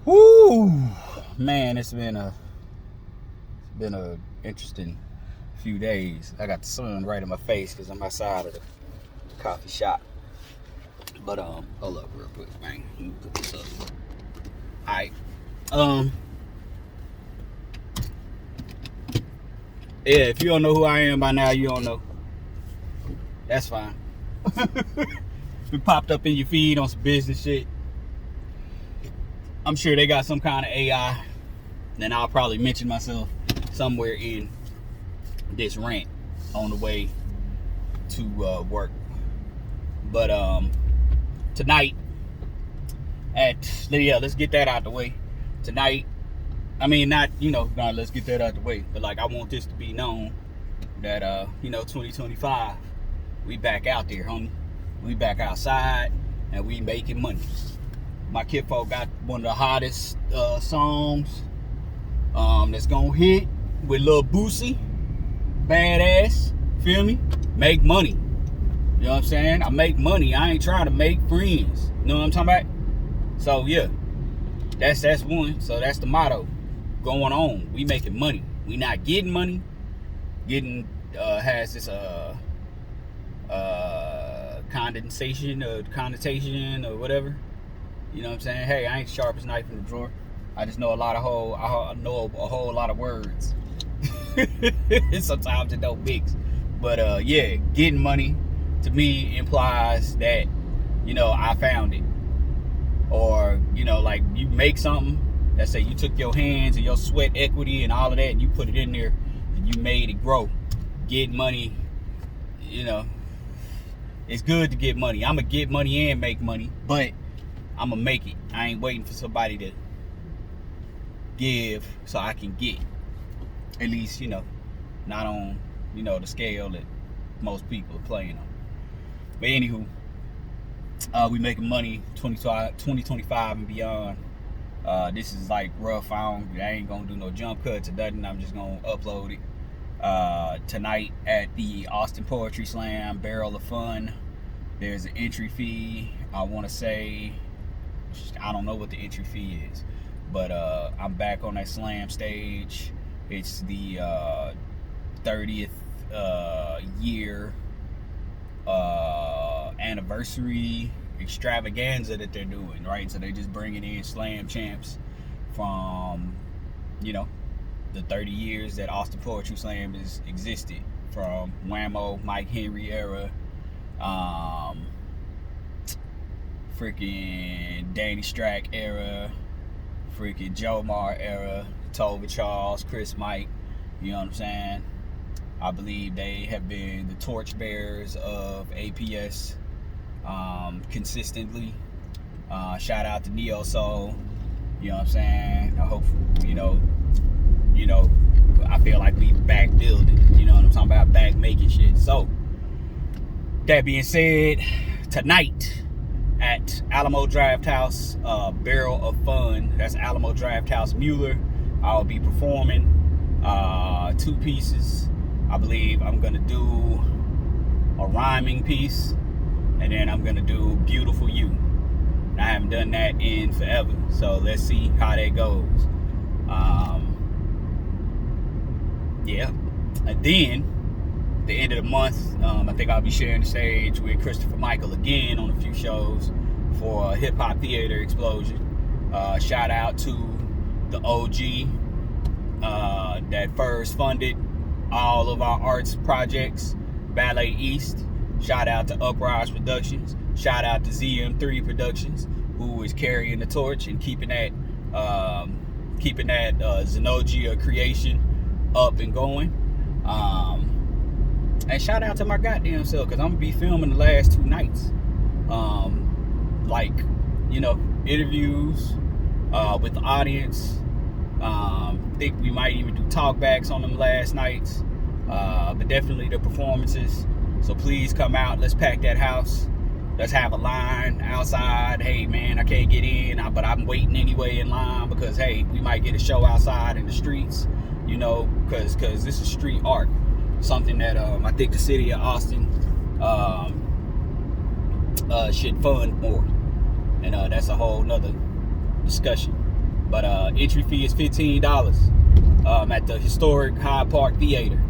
Woo, man, it's been a interesting few days. I got the sun right in my face because I'm outside of the coffee shop. But hold up real quick, man. Let me put this up. Alright. Yeah, if you don't know who I am by now, you don't know. That's fine. We popped up in your feed on some business shit. I'm sure they got some kind of AI. Then I'll probably mention myself somewhere in this rant on the way to work. But tonight let's get that out the way. Tonight, I mean, let's get that out the way. But like, I want this to be known that 2025, we back out there, homie. We back outside and we making money. My kidfolk got one of the hottest songs that's gonna hit with Lil Boosie. Badass, feel me? Make money. You know what I'm saying? I make money. I ain't trying to make friends. You know what I'm talking about? So yeah, that's one. So that's the motto going on. We making money. We not getting money. Getting has this connotation or whatever. You know what I'm saying? Hey, I ain't sharp as knife in the drawer. I just know I know a whole lot of words. Sometimes it don't mix. But yeah, getting money to me implies that, I found it. Or, like you make something, let's say you took your hands and your sweat equity and all of that and you put it in there and you made it grow. Getting money, it's good to get money. I'ma get money and make money, but I'ma make it. I ain't waiting for somebody to give so I can get. At least, not on, the scale that most people are playing on. But anywho, we making money 2025 and beyond. This is like rough. I ain't gonna do no jump cuts or nothing. I'm just gonna upload it. Tonight at the Austin Poetry Slam, Barrel of Fun. There's an entry fee. I want to say, I don't know what the entry fee is, but I'm back on that slam stage. It's the 30th year anniversary extravaganza that they're doing, right? So they're just bringing in slam champs from, the 30 years that Austin Poetry Slam has existed, from Whammo, Mike Henry era, freaking Danny Strack era, freaking Joe Mar era, Tova Charles, Chris Mike. You know what I'm saying? I believe they have been the torchbearers of APS consistently. Shout out to Neo Soul. You know what I'm saying? I hope, I feel like we back building. You know what I'm talking about? Back making shit. So, that being said, tonight at Alamo Drafthouse, Barrel of Fun. That's Alamo Drafthouse Mueller. I'll be performing 2 pieces. I believe I'm gonna do a rhyming piece, and then I'm gonna do Beautiful You. I haven't done that in forever, so let's see how that goes. Yeah, and then the end of the month, I think I'll be sharing the stage with Christopher Michael again on a few shows for Hip Hop Theater Explosion. Shout out to the OG that first funded all of our arts projects, Ballet East. Shout out to Uprise Productions. Shout out to ZM3 Productions, who is carrying the torch and keeping that Xenogia creation up and going. And shout out to my goddamn self, because I'm gonna be filming the last 2 nights. Interviews with the audience. Think we might even do talkbacks on them last nights. But definitely the performances. So please come out. Let's pack that house. Let's have a line outside. Hey man, I can't get in, but I'm waiting anyway in line because hey, we might get a show outside in the streets. Because this is street art. Something that I think the city of Austin should fund more. And that's a whole nother discussion. But entry fee is $15 at the historic Hyde Park Theater.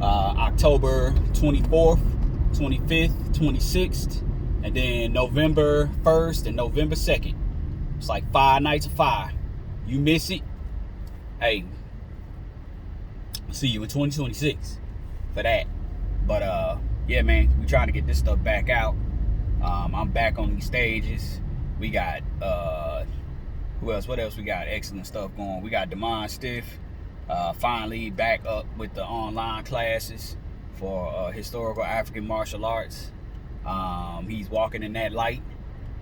October 24th, 25th, 26th, and then November 1st and November 2nd. It's like 5 nights of fire. You miss it, hey, see you in 2026 for that. But yeah, man, we trying to get this stuff back out. I'm back on these stages. We got who else? What else we got? Excellent stuff going. We got Demond Stiff finally back up with the online classes for historical African martial arts. He's walking in that light,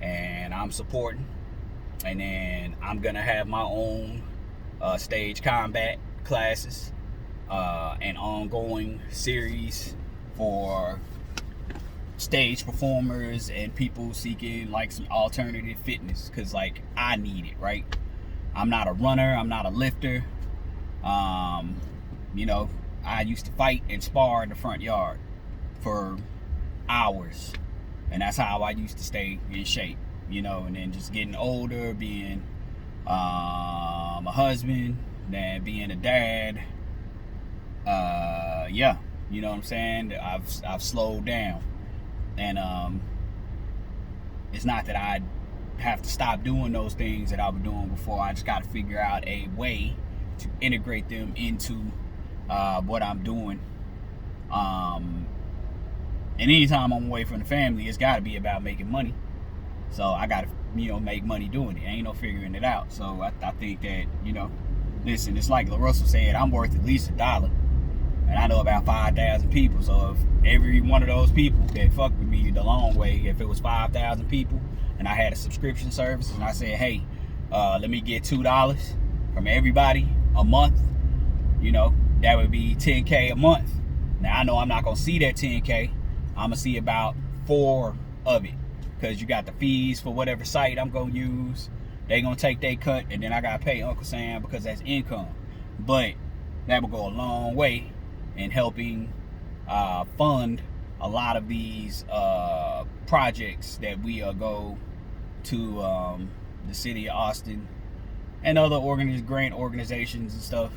and I'm supporting. And then I'm gonna have my own stage combat classes, and ongoing series for stage performers and people seeking like some alternative fitness, because like I need it, right? I'm not a runner, I'm not a lifter. You know, I used to fight and spar in the front yard for hours, and that's how I used to stay in shape, you know. And then just getting older, being a husband, then being a dad, yeah, you know what I'm saying, I've slowed down. And it's not that I have to stop doing those things that I was doing before. I just got to figure out a way to integrate them into what I'm doing. And anytime I'm away from the family, it's got to be about making money. So I got to, you know, make money doing it. Ain't no figuring it out. So I think that, you know, listen, it's like LaRussell said, I'm worth at least $1. And I know about 5,000 people. So if every one of those people that fuck with me the long way, if it was 5,000 people and I had a subscription service and I said, hey, let me get $2 from everybody a month, you know, that would be $10K a month. Now I know I'm not gonna see that $10K. I'm gonna see about 4 of it, because you got the fees for whatever site I'm gonna use. They gonna take their cut, and then I gotta pay Uncle Sam because that's income. But that will go a long way in helping fund a lot of these projects that we go to the city of Austin and other grant organizations and stuff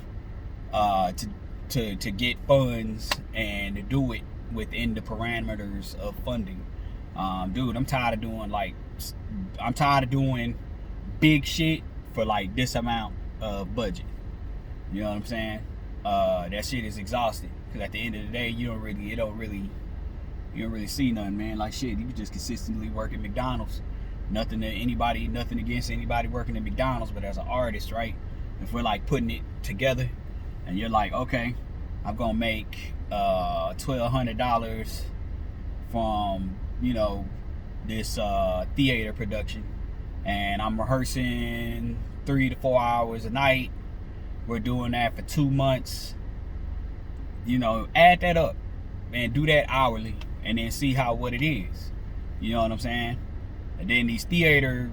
to get funds and to do it within the parameters of funding. Dude, I'm tired of doing big shit for like this amount of budget. You know what I'm saying? That shit is exhausting, because at the end of the day, you don't really see nothing, man. Like shit, you just consistently work at McDonald's. Nothing against anybody working at McDonald's, but as an artist, right? If we're like putting it together, and you're like, okay, I'm gonna make $1,200 from, you know, this theater production, and I'm rehearsing 3 to 4 hours a night. We're doing that for 2 months. You know, add that up and do that hourly, and then see what it is. You know what I'm saying? And then these the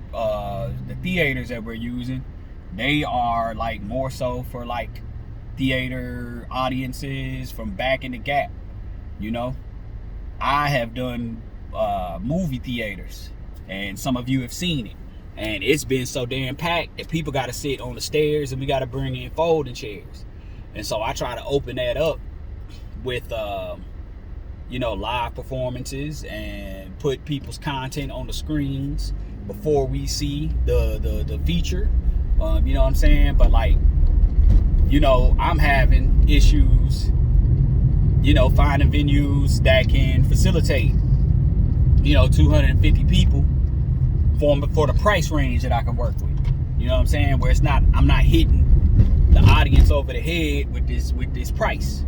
theaters that we're using, they are like more so for like theater audiences from back in the Gap. You know, I have done movie theaters, and some of you have seen it. And it's been so damn packed that people got to sit on the stairs, and we got to bring in folding chairs. And so I try to open that up with, you know, live performances, and put people's content on the screens before we see the feature. You know what I'm saying? But like, you know, I'm having issues, you know, finding venues that can facilitate, you know, 250 people for the price range that I can work with. You know what I'm saying? Where I'm not hitting the audience over the head with this price,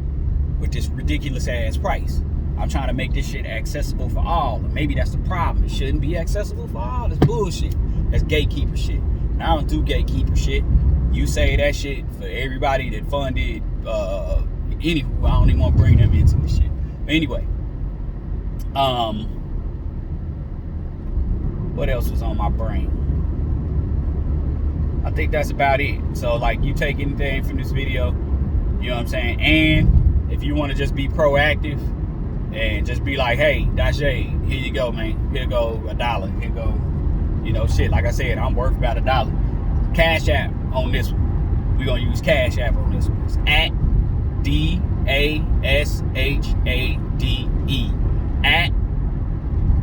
with this ridiculous ass price. I'm trying to make this shit accessible for all. And maybe that's the problem. It shouldn't be accessible for all. That's bullshit. That's gatekeeper shit. And I don't do gatekeeper shit. You say that shit for everybody that funded anywho. I don't even want to bring them into this shit. But anyway, what else was on my brain? I think that's about it. So like, you take anything from this video, you know what I'm saying? And if you want to just be proactive and just be like, hey, Dashay, here you go, man. Here go $1. Here go, you know, shit. Like I said, I'm worth about $1. Cash App, on this one. We're gonna use Cash App on this one. It's at DASHADE at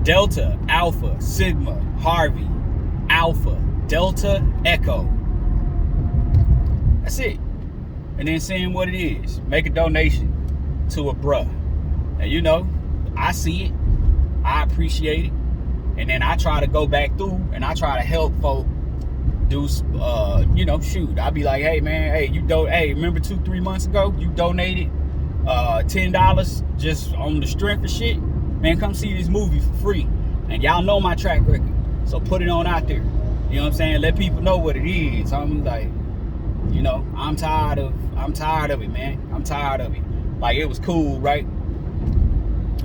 Delta Alpha Sigma Harvey Alpha Delta Echo. That's it. And then saying what it is. Make a donation to a bruh. And you know, I see it. I appreciate it. And then I try to go back through and I try to help folk do, you know, shoot. I'll be like, hey man, hey, remember 2-3 months ago, you donated $10 just on the strength of shit? Man, come see this movie for free. And y'all know my track record. So put it on out there. You know what I'm saying? Let people know what it is. I'm like, you know, I'm tired of it, man. I'm tired of it. Like, it was cool, right?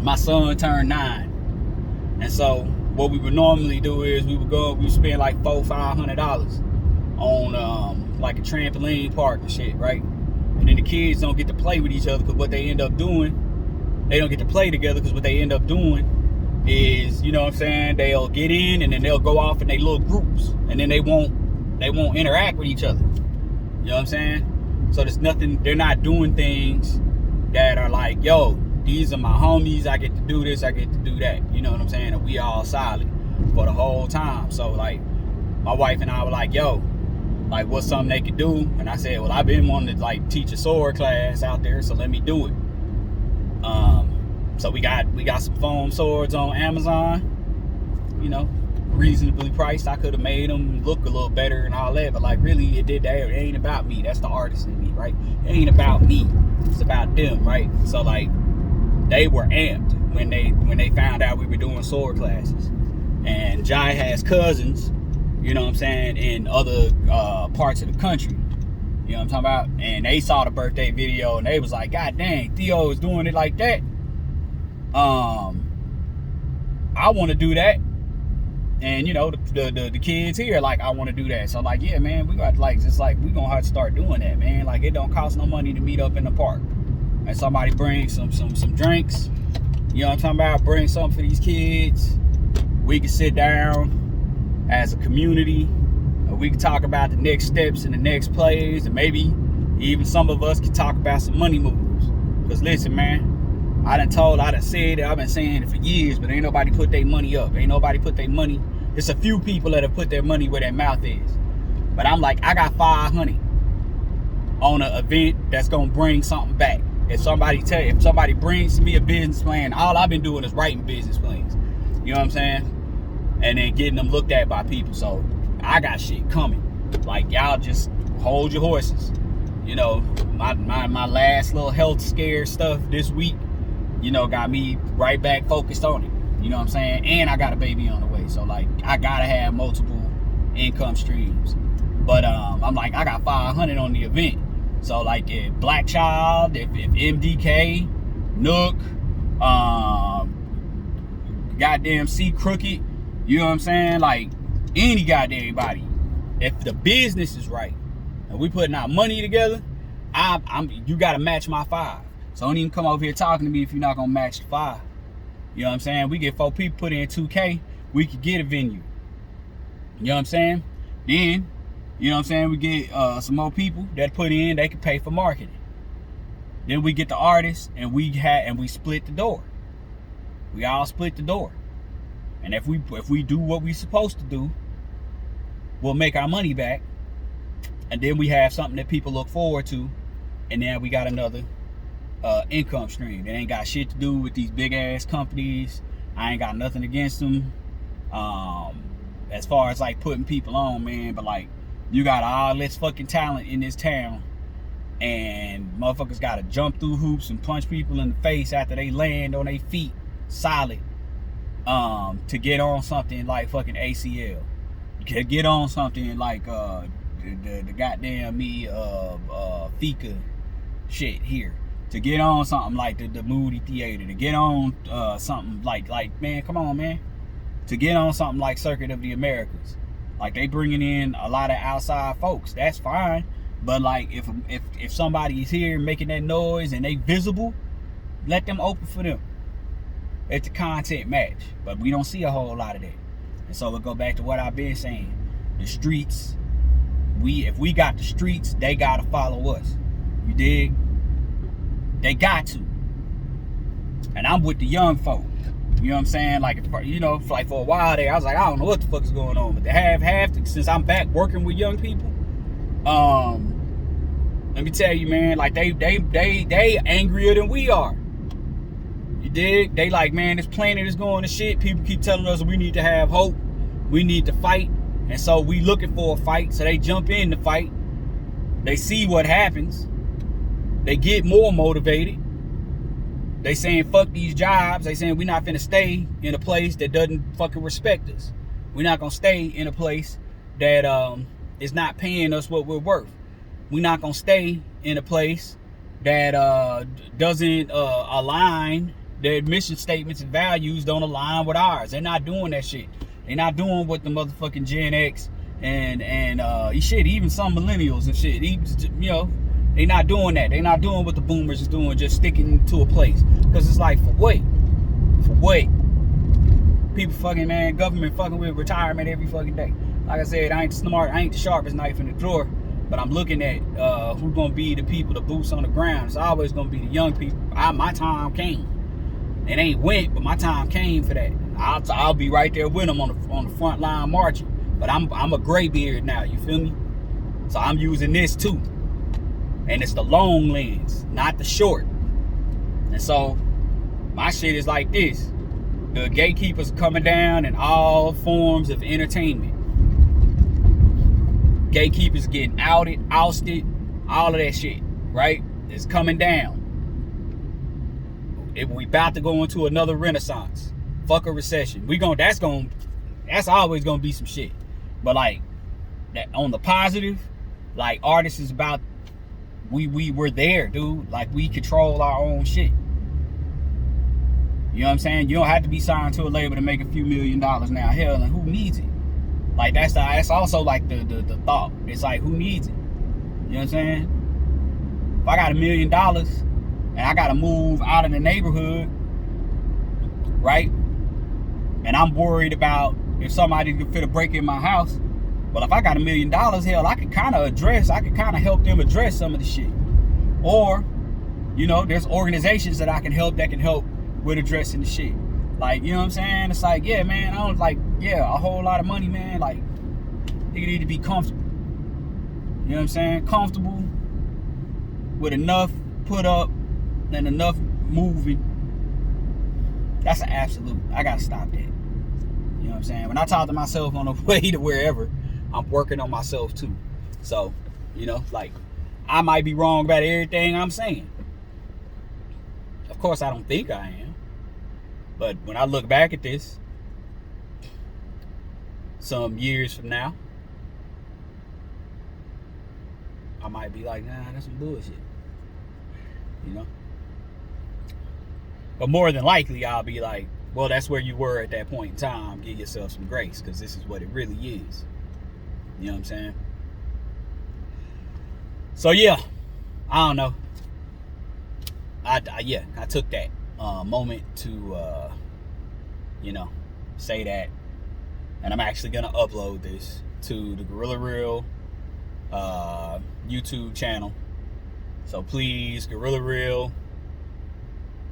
My son turned 9. And so what we would normally do is we would spend like $400-500 on like a trampoline park and shit, right? And then the kids don't get to play with each other because what they end up doing, they don't get to play together because what they end up doing is, you know what I'm saying, they'll get in and then they'll go off in their little groups and then they won't interact with each other. You know what I'm saying? So there's nothing, they're not doing things that are like, yo, these are my homies, I get to do this, I get to do that. You know what I'm saying? And we all solid for the whole time. So like, my wife and I were like, yo, like what's something they could do? And I said, well, I've been wanting to like teach a sword class out there, so let me do it. So we got some foam swords on Amazon, you know, reasonably priced. I could have made them look a little better and all that, but like really it ain't about me. That's the artist in me, right? It ain't about me. It's about them, right? So like, they were amped when they found out we were doing sword classes. And Jai has cousins, you know what I'm saying, in other parts of the country. You know what I'm talking about? And they saw the birthday video and they was like, God dang, Theo is doing it like that. I want to do that. And you know, the kids here like, I want to do that. So like, yeah, man, we got like, just like, we gonna have to start doing that, man. Like, it don't cost no money to meet up in the park. And somebody brings some drinks. You know what I'm talking about? Bring something for these kids. We can sit down as a community. And we can talk about the next steps and the next plays. And maybe even some of us can talk about some money moves. Because listen, man, I done said it, I've been saying it for years, but ain't nobody put their money up. Ain't nobody put their money. It's a few people that have put their money where their mouth is. But I'm like, I got 500 on an event that's gonna bring something back. If somebody brings me a business plan, all I've been doing is writing business plans. You know what I'm saying? And then getting them looked at by people. So I got shit coming. Like, y'all just hold your horses. You know, my last little health scare stuff this week, you know, got me right back focused on it. You know what I'm saying? And I got a baby on the way. So like, I gotta have multiple income streams. But I'm like, I got 500 on the event. So like, if Black Child, if MDK, Nook, goddamn C Crooked, you know what I'm saying? Like, any goddamn body, if the business is right and we putting our money together, you gotta match my 5. So don't even come over here talking to me if you're not gonna match the 5. You know what I'm saying? We get 4 people put in 2K, we could get a venue. You know what I'm saying? Then, you know what I'm saying, we get some more people that put in, they can pay for marketing. Then we get the artists and we split the door. We all split the door. And if we do what we supposed to do, we'll make our money back. And then we have something that people look forward to. And then we got another income stream. It ain't got shit to do with these big ass companies. I ain't got nothing against them. As far as like putting people on, man, but like, you got all this fucking talent in this town and motherfuckers gotta jump through hoops and punch people in the face after they land on their feet solid to get on something like fucking ACL. To get on something like the goddamn Fika shit here. To get on something like the Moody Theater. To get on something like man, come on, man. To get on something like Circuit of the Americas. Like, they bringing in a lot of outside folks. That's fine. But like, if somebody is here making that noise and they visible, let them open for them. It's a content match. But we don't see a whole lot of that. And so we'll go back to what I've been saying. The streets, we got the streets, they gotta follow us. You dig? They got to. And I'm with the young folk. You know what I'm saying? Like, you know, like for a while there, I was like, I don't know what the fuck is going on. But they have to, since I'm back working with young people. Let me tell you, man, like they angrier than we are. You dig? They like, man, this planet is going to shit. People keep telling us we need to have hope. We need to fight. And so we looking for a fight. So they jump in the fight. They see what happens. They get more motivated. They saying fuck these jobs. They saying we're not finna stay in a place that doesn't fucking respect us. We're not gonna stay in a place that is not paying us what we're worth. We're not gonna stay in a place that doesn't align. Their mission statements and values don't align with ours. They're not doing that shit. They're not doing what the motherfucking Gen X and shit, even some millennials and shit. Even, you know, they not doing that. They not doing what the boomers is doing, just sticking to a place. Because it's like, for what? For what? People fucking, man, government fucking with retirement every fucking day. Like I said, I ain't smart, I ain't the sharpest knife in the drawer, but I'm looking at who's gonna be the people, the boots on the ground. It's always gonna be the young people. My time came. It ain't went, but my time came for that. I'll be right there with them on the front line marching. But I'm a graybeard now, you feel me? So I'm using this too. And it's the long lens, not the short. And so my shit is like this. The gatekeepers coming down in all forms of entertainment. Gatekeepers getting outed, ousted, all of that shit, right? It's coming down. We about to go into another renaissance. Fuck a recession. That's always gonna be some shit. But like that on the positive, like artists is about we're there, dude. Like we control our own shit. You know what I'm saying? You don't have to be signed to a label to make a few $1 million now. Hell, and who needs it? Like that's also like the thought. It's like, who needs it? You know what I'm saying? If I got $1 million and I gotta move out of the neighborhood, right? And I'm worried about if somebody could fit a break in my house. But if I got $1 million, hell, I could kind of help them address some of the shit. Or, you know, there's organizations that can help with addressing the shit. Like, you know what I'm saying? It's like, yeah, man, I don't like, yeah, a whole lot of money, man. Like, you need to be comfortable. You know what I'm saying? Comfortable with enough put up and enough moving. That's an absolute. I gotta stop that. You know what I'm saying? When I talk to myself on the way to wherever, I'm working on myself too. So, you know, like, I might be wrong about everything I'm saying. Of course, I don't think I am. But when I look back at this, some years from now, I might be like, nah, that's some bullshit. You know? But more than likely, I'll be like, well, that's where you were at that point in time. Give yourself some grace, because this is what it really is. You know what I'm saying? So, yeah. I don't know. I took that moment to, you know, say that. And I'm actually going to upload this to the Gorilla Real YouTube channel. So please, Gorilla Real,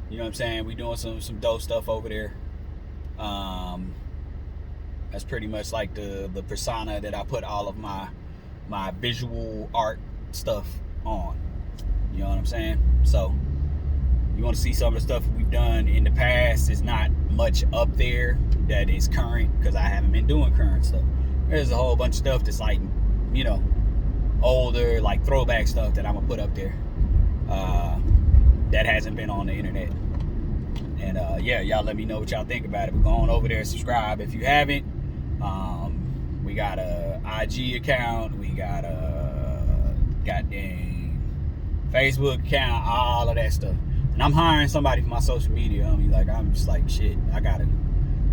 you know what I'm saying? We doing some dope stuff over there. That's pretty much like the persona that I put all of my visual art stuff on. You know what I'm saying? So you want to see some of the stuff we've done in the past. Is not much up there that is current, because I haven't been doing current stuff. There's a whole bunch of stuff that's like, you know, older, like throwback stuff that I'm gonna put up there that hasn't been on the internet. And yeah, y'all let me know what y'all think about it. But go on over there and subscribe if you haven't. We got a IG account, we got a goddamn Facebook account, all of that stuff. And I'm hiring somebody for my social media. I mean, like, I'm just like, shit,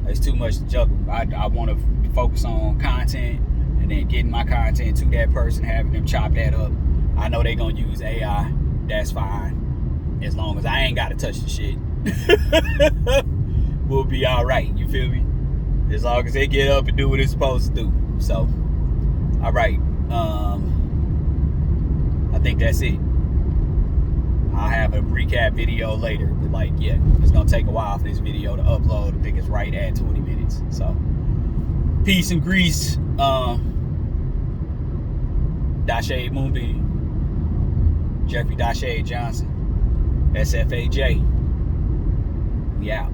it's too much to juggle. I want to focus on content and then getting my content to that person, having them chop that up. I know they're going to use AI. That's fine. As long as I ain't got to touch the shit. We'll be all right. You feel me? As long as they get up and do what it's supposed to do. So, all right. I think that's it. I'll have a recap video later, but like, yeah, it's gonna take a while for this video to upload. I think it's right at 20 minutes. So, peace and grease. Dashay Moonbeam, Jeffrey Dashay Johnson, SFAJ. We out.